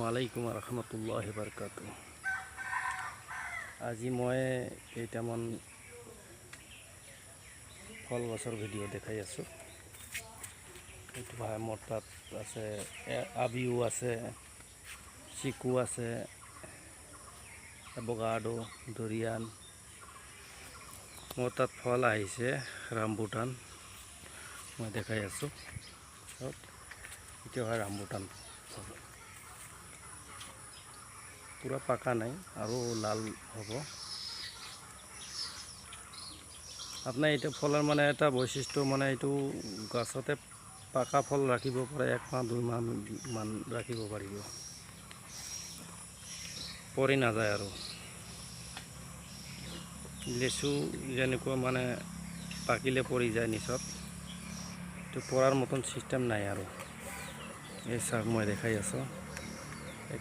আলাইকুম ৰহমতুল্লাহি বাৰকাতুহ। আজি মই কেইটামান ফল গছৰ ভিডিঅ' দেখাই আছোঁ। এইটো ভাই মোৰ তাত আছে আবিও আছে, চিকু আছে, এভোকাডো, ডুৰিয়ান। মোৰ তাত ফল আহিছে ৰামবুটান, মই দেখাই আছোঁ। এইটো হয় ৰামবুটান, পুৰা পাকা নাই আৰু লাল হ'ব। আপোনাৰ এইটো ফলৰ মানে এটা বৈশিষ্ট্য, মানে এইটো গছতে পাকা ফল ৰাখিব পাৰে, 1 মাহ 2 মাহ মান ৰাখিব পাৰিব, পৰি নাযায়। আৰু লেচু যেনেকুৱা মানে পাকিলে পৰি যায় নিচত, এইটো পৰাৰ মতন চিষ্টেম নাই। আৰু এই চাক মই দেখাই আছোঁ,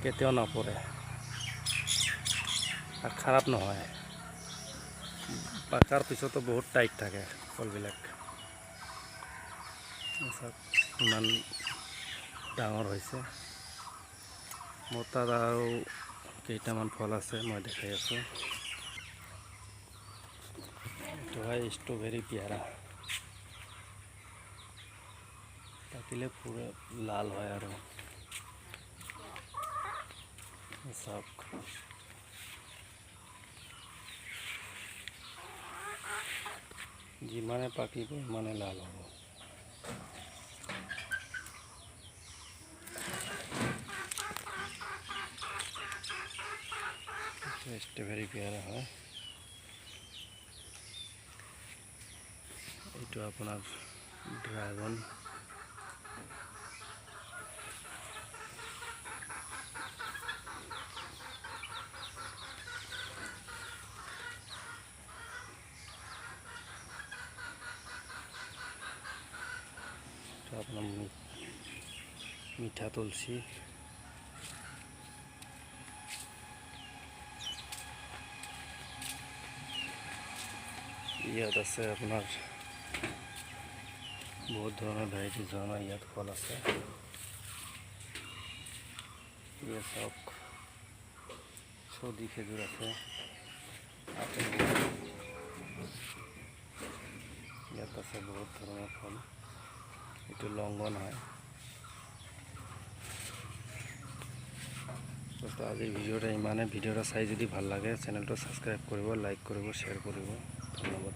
কেতিয়াও নপৰে আৰু খাৰাপ নহয়। পাকাৰ পিছতো বহুত টাইট থাকে ফলবিলাক। ইমান ডাঙৰ হৈছে। মোৰ তাত আৰু কেইটামান ফল আছে, মই দেখাই আছোঁ। এইটো হয় ষ্ট্ৰবেৰী পেয়াৰা, পাকিলে পুৰো লাল হয়। আৰু চাওক, যিমানে পাকিব সিমানে লাল হ'ব। ষ্ট্ৰবেৰী পেয়াৰা হয়। এইটো আপোনাৰ ড্ৰাগন, আপনাৰ মিঠা তুলসী, ইয়াত আছে আপনাৰ বহুত ধৰণৰ ভেৰাইটিজ ধৰণৰ ইয়াত ফল আছে। ইয়াত চাওক, চৌদি খেজুৰ আছে, আপেল, ইয়াত আছে বহুত ধৰণৰ ফল। এইটো লংগন হয়। তো আজিৰ ভিডিঅ'টা ইমানে। ভিডিঅ'টা চাই যদি ভাল লাগে, চেনেলটো ছাবস্ক্ৰাইব কৰিব, লাইক কৰিব, শ্বেয়াৰ কৰিব। ধন্যবাদ।